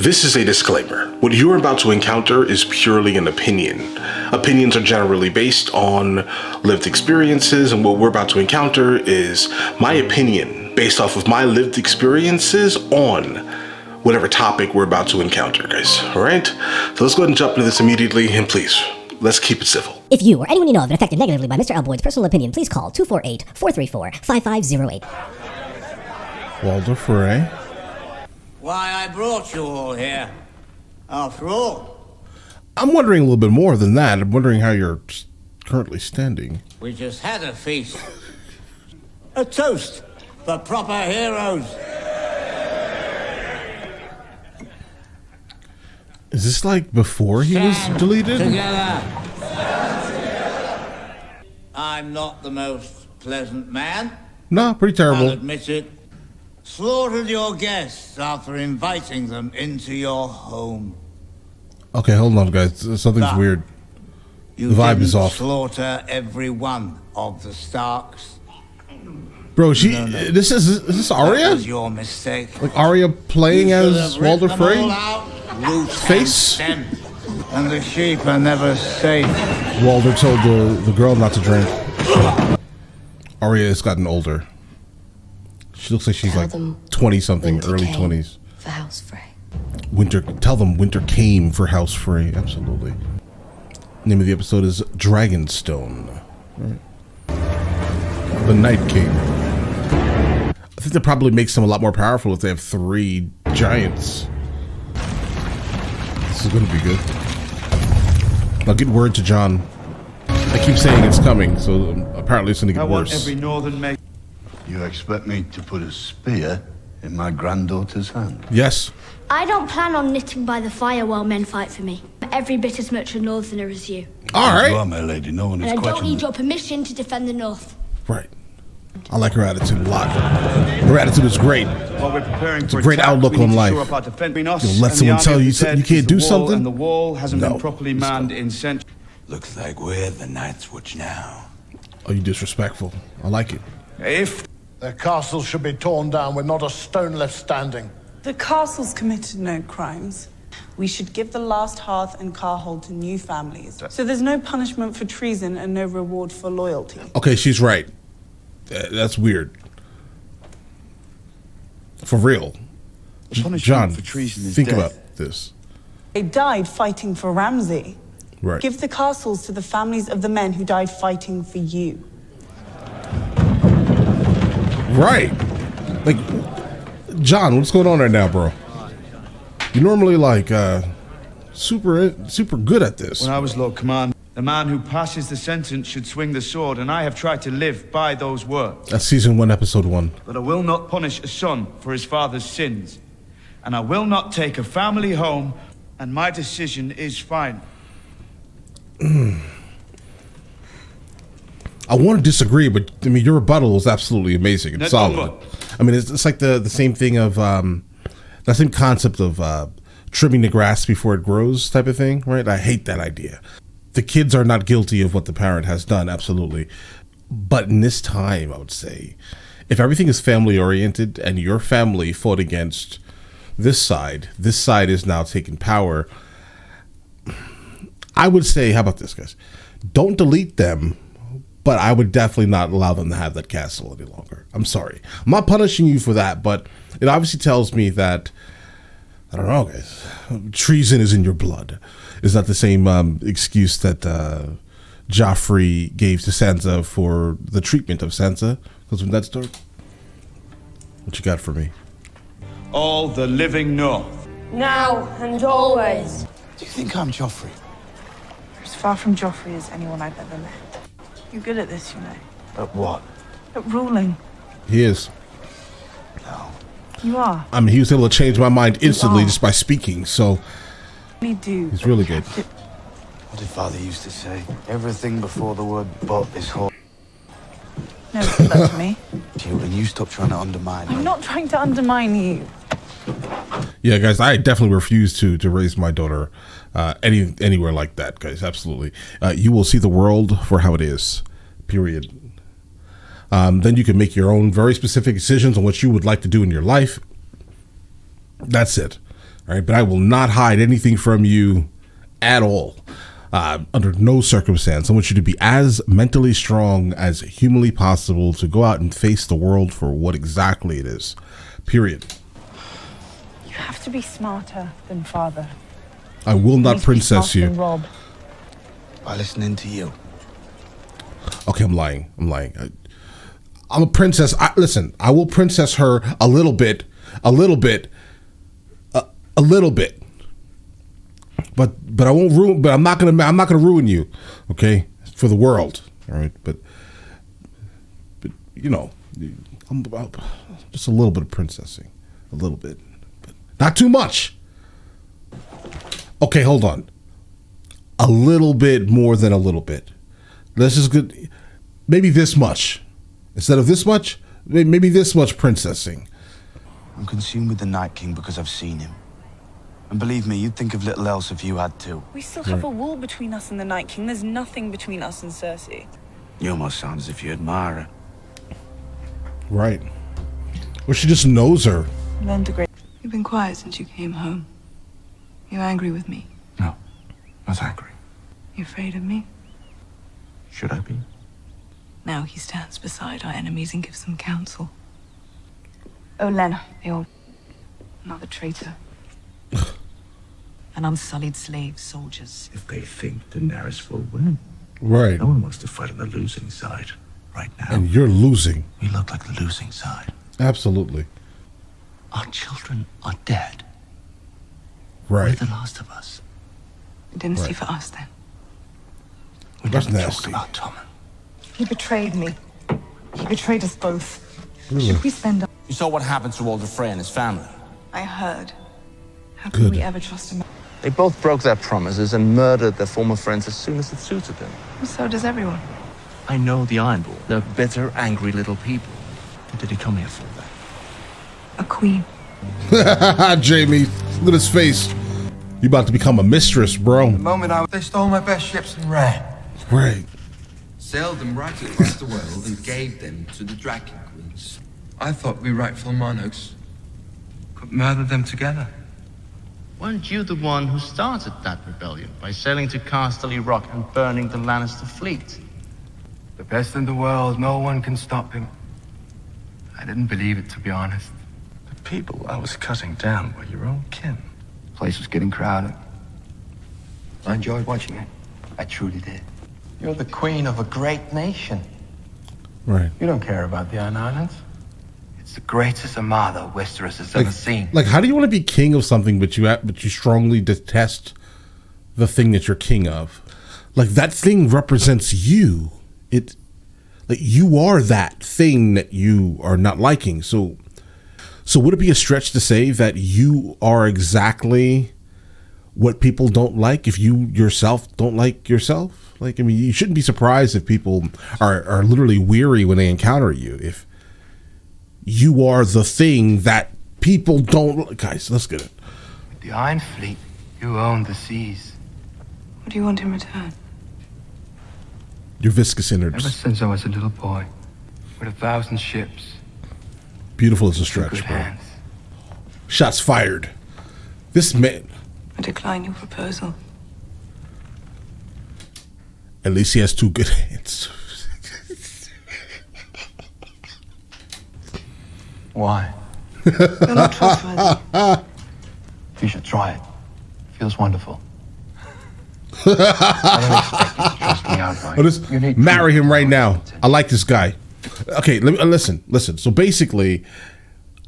This is a disclaimer. What you're about to encounter is purely an opinion. Opinions are generally based on lived experiences, and what we're about to encounter is my opinion based off of my lived experiences on whatever topic we're about to encounter, guys. All right? So let's go ahead and jump into this immediately, and please, let's keep it civil. If you or anyone you know have been affected negatively by Mr. L. Boyd's personal opinion, please call 248-434-5508. Walder Frey. Why, I brought you all here. After all, I'm wondering a little bit more than that. I'm wondering how you're currently standing. we just had a feast. A toast for proper heroes. Is this like before he was Stand deleted? Together. I'm not the most pleasant man. No, pretty I'll terrible. admit it. Slaughtered your guests after inviting them into your home. Okay, hold on, guys. Something's Nah. weird. You The vibe didn't is off. slaughter every one of the Starks. Bro, she. No. This is this That Arya? was your mistake. Like Arya playing You should as have ripped Walder them Frey? all out, loose Face? and sent. And the sheep are never safe. Walder told the girl not to drink. Arya has gotten older. She looks like she's Tell like them 20-something, winter early came 20s. For House Frey. Tell them winter came for House Frey. Absolutely. Name of the episode is Dragonstone. Right. The Night King. I think that probably makes them a lot more powerful if they have 3 giants. This is going to be good. I'll get word to John. I keep saying it's coming, so apparently it's going to get worse. Every northern mate. You expect me to put a spear in my granddaughter's hand? Yes. I don't plan on knitting by the fire while men fight for me. I'm every bit as much a northerner as you. All You right. are, my lady. No one And is I don't questioning. need your permission to defend the north. Right. I like her attitude a lot. Her attitude is great. While we're preparing It's a for great attack, outlook we need on to life. shore up our defense between us You'll let and someone the tell army you of the you dead, can't because do the wall something? And the wall hasn't No. been properly Let's manned go. in centuries. Looks like we're the Night's Watch now. Oh, you disrespectful. I like it. If Their castle should be torn down with not a stone left standing. The castle's committed no crimes. We should give the last hearth and carhold to new families. So there's no punishment for treason and no reward for loyalty. Okay, she's right. That's weird. For real. punishment John, for treason is think death. about this. They died fighting for Ramsay. Right. Give the castles to the families of the men who died fighting for you. Right. Like, John, what's going on right now, bro? You're normally like super good at this. when I was Lord Commander, the man who passes the sentence should swing the sword, and I have tried to live by those words. That's season 1, episode 1. But I will not punish a son for his father's sins, and I will not take a family home, and my decision is final. I want to disagree, but I mean, your rebuttal is absolutely amazing and No, solid. no. I mean, it's like the same thing of that same concept of trimming the grass before it grows type of thing, right? I hate that idea. The kids are not guilty of what the parent has done, absolutely. But in this time, I would say, if everything is family oriented and your family fought against this side is now taking power, I would say, how about this, guys? Don't delete them, but I would definitely not allow them to have that castle any longer. I'm sorry. I'm not punishing you for that, but it obviously tells me that, I don't know, guys, treason is in your blood. Is that the same excuse that Joffrey gave to Sansa for the treatment of Sansa? Because when that started, what you got for me? All the living north. Now and always. Do you think I'm Joffrey? You're as far from Joffrey as anyone I've ever met. You're good at this, you know. At what? At ruling. He is. No. You are. I mean, he was able to change my mind instantly are. just by speaking, so You do. he's really good. What did Father used to say? Everything before the word but is whole. No, give that to me. And you stop trying to undermine I'm me. not trying to undermine you. Yeah, guys, I definitely refuse to raise my daughter anywhere like that, guys. Absolutely. You will see the world for how it is, period. Then you can make your own very specific decisions on what you would like to do in your life. That's it. All right, but I will not hide anything from you at all. Under no circumstance. I want you to be as mentally strong as humanly possible to go out and face the world for what exactly it is. Period. You have to be smarter than father. I will not Please be princess smarter you. than Rob. By listening to you. Okay, I'm lying. I'm a princess. Listen, I will princess her a little bit. But I won't ruin. But I'm not gonna ruin you. Okay, for the world. All right, but you know, I'm just a little bit of princessing, a little bit, but not too much. Okay, hold on. A little bit more than a little bit. This is good. Maybe this much instead of this much. Maybe this much princessing. I'm consumed with the Night King because I've seen him. And believe me, you'd think of little else if you had to. We still have a wall between us and the Night King. There's nothing between us and Cersei. You almost sound as if you admire her. Right. Or she just knows her. Learn to great. You've been quiet since you came home. You angry with me? No, not angry. You afraid of me? Should I be? Now he stands beside our enemies and gives them counsel. Olenna. You're another traitor. An unsullied slave, soldiers. If they think Daenerys will win. Right. No one wants to fight on the losing side right now. And you're losing. We look like the losing side. Absolutely. Our children are dead. Right. We're the last of us. Dynasty for us, then. We That's never nasty. talked about Tommen. He betrayed me. He betrayed us both. Really? Should we spend... You saw what happened to Walder Frey and his family. I heard. How Good. could we ever trust him? They both broke their promises and murdered their former friends as soon as it suited them. So does everyone. I know the Ironborn. They're bitter, angry little people. What did he come here for then? A queen. Jamie, look at his face. You about to become a mistress, bro. The moment they stole my best ships and ran. Right. Sailed them right across the world and gave them to the Dragon Queens. I thought we rightful monarchs could murder them together. Weren't you the one who started that rebellion by sailing to Casterly Rock and burning the Lannister fleet? The best in the world, no one can stop him. I didn't believe it, to be honest. The people I was cutting down were your own kin. The place was getting crowded. I enjoyed watching it. I truly did. You're the queen of a great nation. Right. You don't care about the Iron Islands. It's the greatest armada Westeros has ever seen. Like, how do you want to be king of something, but you strongly detest the thing that you're king of? Like, that thing represents you. Like, you are that thing that you are not liking. So would it be a stretch to say that you are exactly what people don't like if you yourself don't like yourself? Like, I mean, you shouldn't be surprised if people are literally weary when they encounter you. If you are the thing that people don't... Guys, let's get it. With the Iron Fleet, you own the seas. What do you want in return? Your viscous Ever innards. since I was a little boy, with 1,000 ships, Beautiful as a good stretch, bro. hands. Shots fired. This man... I decline your proposal. At least he has two good hands. Why? You're not trustworthy. You should try it. Feels wonderful. I don't expect you to trust me outright. Oh, just You need marry proof. him right now. I like this guy. Okay, listen. So basically,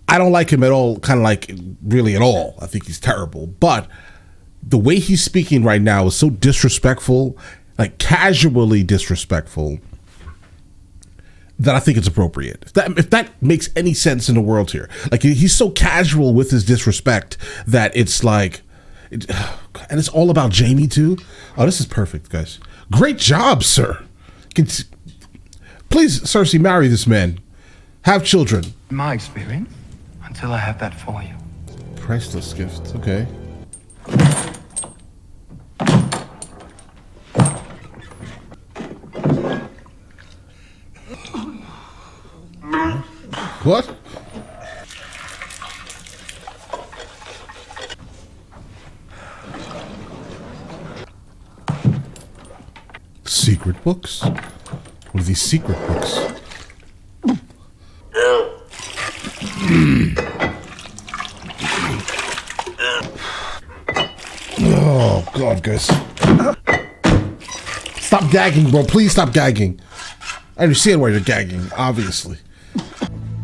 I don't like him at all, kind of like really at all. I think he's terrible. But the way he's speaking right now is so disrespectful, like casually disrespectful, that I think it's appropriate. If that makes any sense in the world here. Like, he's so casual with his disrespect that it's like... and it's all about Jamie too. Oh, this is perfect, guys. Great job, sir. Please, Cersei, marry this man. Have children. In my experience, until I have that for you. Priceless gift. Okay. What? Secret books? What are these secret books? Oh, God, guys. Stop gagging, bro. Please stop gagging. I understand why you're gagging, obviously.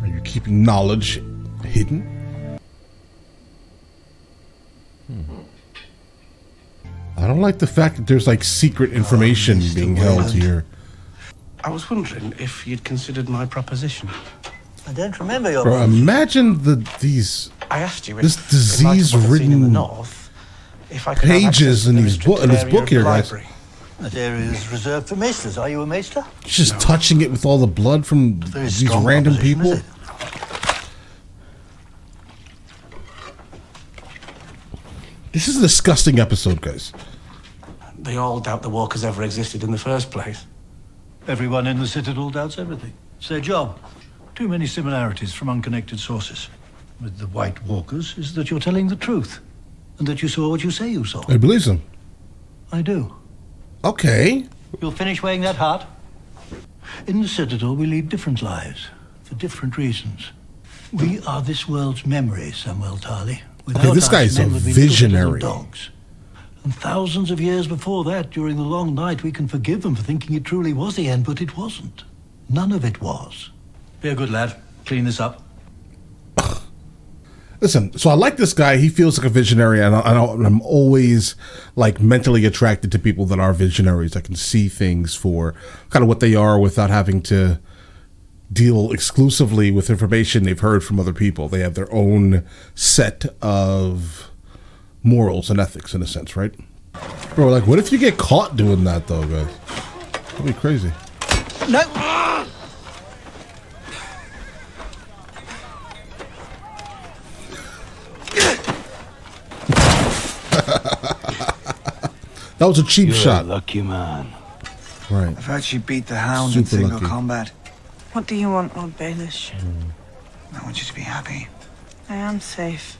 Are you keeping knowledge hidden? I don't like the fact that there's like secret information being held here. I was wondering if you'd considered my proposition. I don't remember your. Bro, imagine these. I asked you this disease-ridden pages in this book here, guys. That area is reserved for maesters. Are you a maester? Just touching it with all the blood from these random people. This is a disgusting episode, guys. They all doubt the walkers ever existed in the first place. Everyone in the Citadel doubts everything. It's their job. Too many similarities from unconnected sources. With the White Walkers is that you're telling the truth. And that you saw what you say you saw. I believe them. I do. Okay. You'll finish weighing that heart? In the Citadel, we lead different lives. For different reasons. We are this world's memory, Samuel Tarly. Okay, this guy is a visionary. And thousands of years before that, during the long night, we can forgive them for thinking it truly was the end, but it wasn't. None of it was. Be a good lad. Clean this up. Listen, so I like this guy. He feels like a visionary, and I'm always like mentally attracted to people that are visionaries. I can see things for kind of what they are without having to deal exclusively with information they've heard from other people. They have their own set of morals and ethics, in a sense, right? Bro, like, what if you get caught doing that, though, guys? That'd be crazy. No. That was a cheap shot. Lucky man. Right. I've actually beat the hound Super in single lucky. combat. What do you want, Lord Baelish? I want you to be happy. I am safe.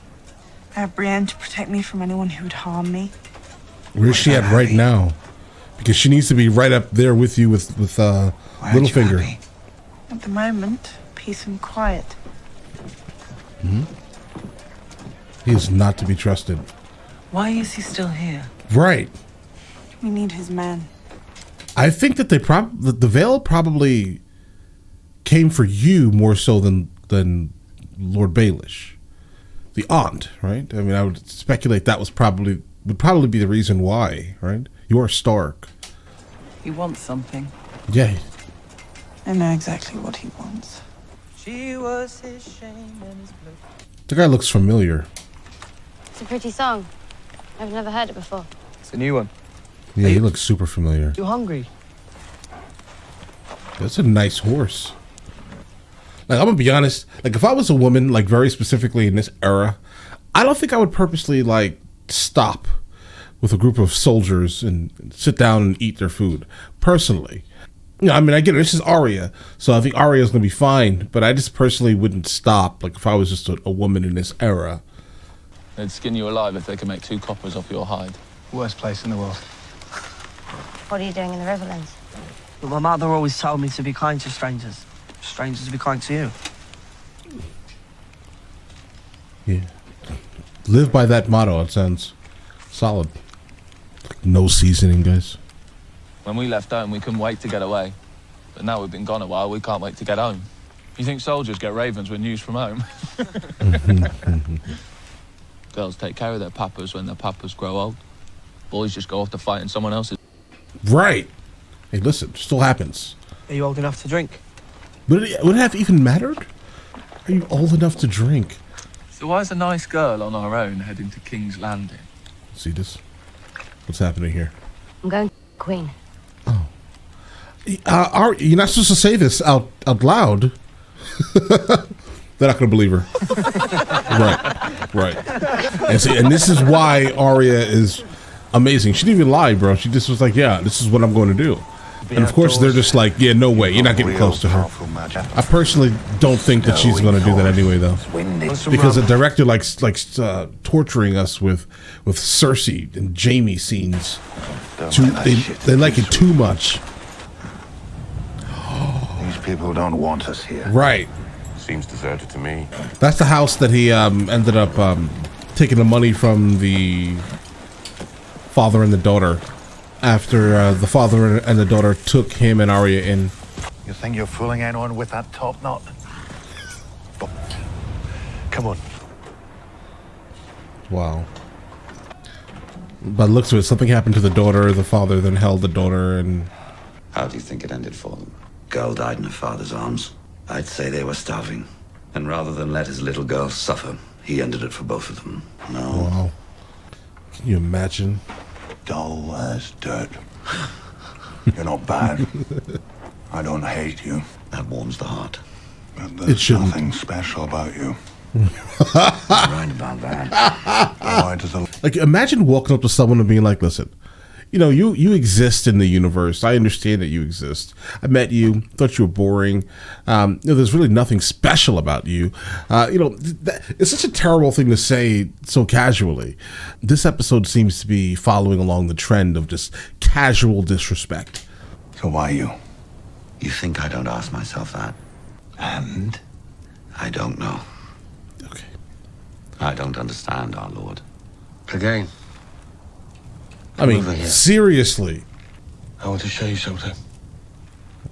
I have Brienne to protect me from anyone who would harm me. Where is she at right now? Because she needs to be right up there with you with Littlefinger. At the moment, peace and quiet. Hmm? He is not to be trusted. Why is he still here? Right. We need his men. I think that the veil probably came for you more so than Lord Baelish, the aunt, right? I mean, I would speculate that would probably be the reason why, right? You are Stark. He wants something. Yeah. I know exactly what he wants. She was his shame and his blood. The guy looks familiar. It's a pretty song. I've never heard it before. It's a new one. Yeah, he looks super familiar. You hungry? That's a nice horse. Like, I'm gonna be honest, like, if I was a woman, like, very specifically in this era, I don't think I would purposely, like, stop with a group of soldiers and sit down and eat their food. Personally. You know, I mean, I get it. This is Arya, so I think Arya is gonna be fine, but I just personally wouldn't stop, like, if I was just a woman in this era. They'd skin you alive if they could make 2 coppers off your hide. Worst place in the world. What are you doing in the Riverlands? But my mother always told me to be kind to strangers. Strangers to be kind to you. Yeah. Live by that motto. It sounds solid. Like, no seasoning, guys. When we left home, we couldn't wait to get away. But now we've been gone a while, we can't wait to get home. You think soldiers get ravens with news from home? Girls take care of their papas when their papas grow old. Boys just go off to fight in someone else's. Right. Hey, listen, still happens. Are you old enough to drink? Would it have even mattered? Are you old enough to drink? So why is a nice girl on our own heading to King's Landing? See this? What's happening here? I'm going to Queen. You're not supposed to say this out loud. They're not going to believe her. Right. And this is why Arya is amazing. She didn't even lie, bro. She just was like, yeah, this is what I'm going to do. And of course, they're just like, yeah, no way. You're not getting close to her. I personally don't think that she's going to do that anyway, though. Because the director likes torturing us with Cersei and Jaime scenes. They like it too much. people don't want us here. Right. Seems deserted to me. That's the house that he ended up taking the money from the father and the daughter after the father and the daughter took him and Arya in. You think you're fooling anyone with that top knot? Come on. Wow. But looks of it, something happened to the daughter. The father then held the daughter and... How do you think it ended for them? Girl died in her father's arms. I'd say they were starving. And rather than let his little girl suffer, he ended it for both of them. No. Wow. Can you imagine? Dull as dirt. You're not bad. I don't hate you. That warms the heart. But there's nothing special about you. Right about that. Why does the... Like, imagine walking up to someone and being like, listen, you know, you exist in the universe. I understand that you exist. I met you, thought you were boring. You know, there's really nothing special about you. You know, it's such a terrible thing to say so casually. This episode seems to be following along the trend of just casual disrespect. So why you? You think I don't ask myself that? And? I don't know. Okay. I don't understand, our Lord. Again. I mean, seriously. I want to show you something.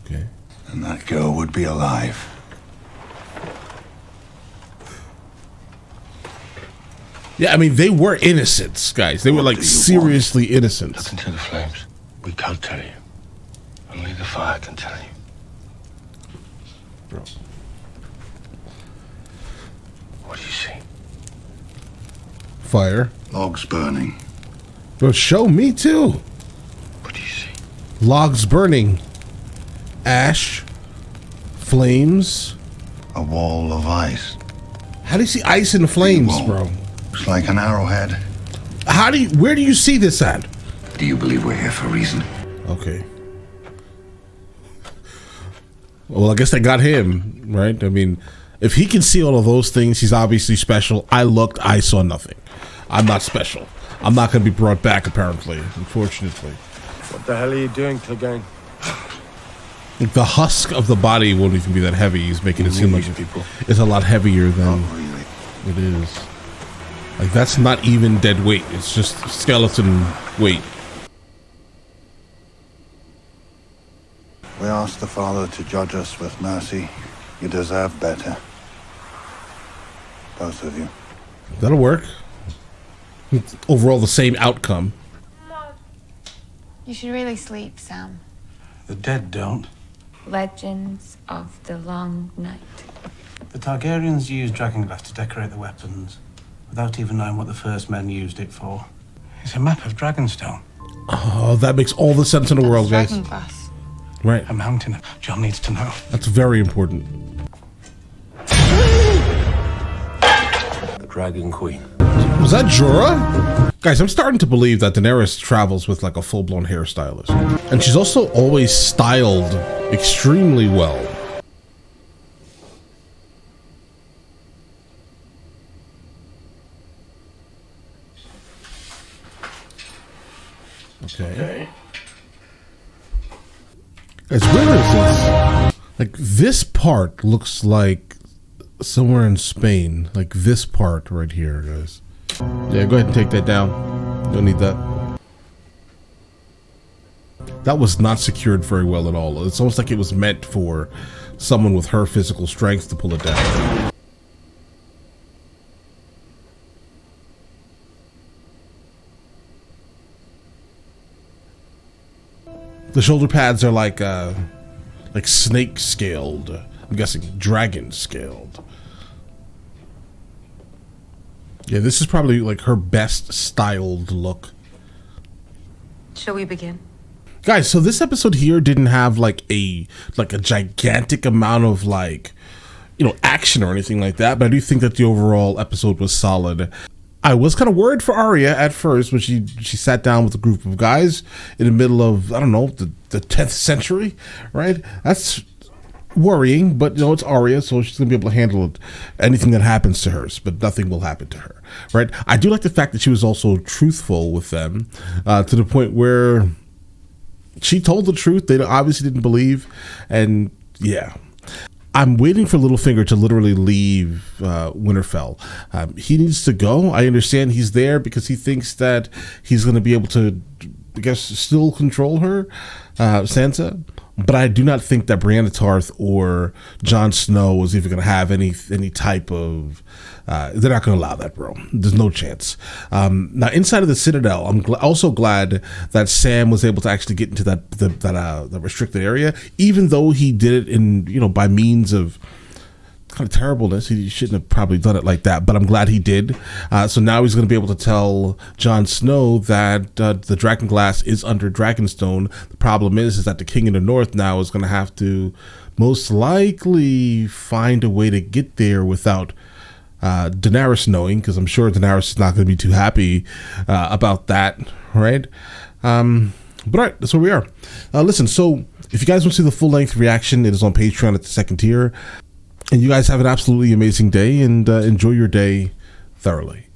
Okay. And that girl would be alive. Yeah, I mean, they were innocents, guys. They were like seriously innocent. Look into the flames. We can't tell you. Only the fire can tell you. Bro. What do you see? Fire. Logs burning. Bro, show me too. What do you see? Logs burning. Ash. Flames. A wall of ice. How do you see ice in the flames, bro? Looks like an arrowhead. Where do you see this at? Do you believe we're here for a reason? Okay. Well, I guess they got him, right? I mean, if he can see all of those things, he's obviously special. I looked, I saw nothing. I'm not special. I'm not going to be brought back, apparently, unfortunately. What the hell are you doing, Clegane? The husk of the body won't even be that heavy. He's making it seem like it's a lot heavier than it is. Like, that's not even dead weight. It's just skeleton weight. We asked the Father to judge us with mercy. You deserve better. Both of you. That'll work. Overall, the same outcome. You should really sleep, Sam. The dead don't. Legends of the Long Night. The Targaryens used dragonglass to decorate the weapons without even knowing what the first men used it for. It's a map of Dragonstone. Oh, that makes all the sense in the world, guys. Dragonglass. Right. A mountain. John needs to know. That's very important. The Dragon Queen. Was that Jorah? Guys, I'm starting to believe that Daenerys travels with like a full-blown hairstylist. And she's also always styled extremely well. Okay. Guys, where is this? Like, this part looks like somewhere in Spain. Like this part right here, guys. Yeah, go ahead and take that down. Don't need that. That was not secured very well at all. It's almost like it was meant for someone with her physical strength to pull it down. The shoulder pads are like snake scaled. I'm guessing dragon scaled. Yeah, this is probably like her best styled look. Shall we begin? Guys, so this episode here didn't have like a gigantic amount of action or anything like that, but I do think that the overall episode was solid. I was kind of worried for Arya at first when she sat down with a group of guys in the middle of, I don't know, the 10th century, right? That's worrying, but it's Arya, so she's gonna be able to handle anything that happens to her, but nothing will happen to her, right? I do like the fact that she was also truthful with them, to the point where she told the truth they obviously didn't believe, and Yeah. I'm waiting for Littlefinger to literally leave Winterfell. He needs to go. I understand he's there because he thinks that he's going to be able to, I guess, still control her, Sansa. But I do not think that Brienne of Tarth or Jon Snow is even going to have any type of. They're not going to allow that, bro. There's no chance. Now, inside of the Citadel, I'm also glad that Sam was able to actually get into that restricted area, even though he did it in by means of kind of terribleness. He shouldn't have probably done it like that, but I'm glad he did. So now he's going to be able to tell Jon Snow that the Dragonglass is under Dragonstone. The problem is that the King of the North now is going to have to most likely find a way to get there without Daenerys knowing, because I'm sure Daenerys is not going to be too happy about that, right? But all right, that's where we are. Listen, so if you guys want to see the full-length reaction, it is on Patreon at the 2nd tier. And you guys have an absolutely amazing day, and enjoy your day thoroughly.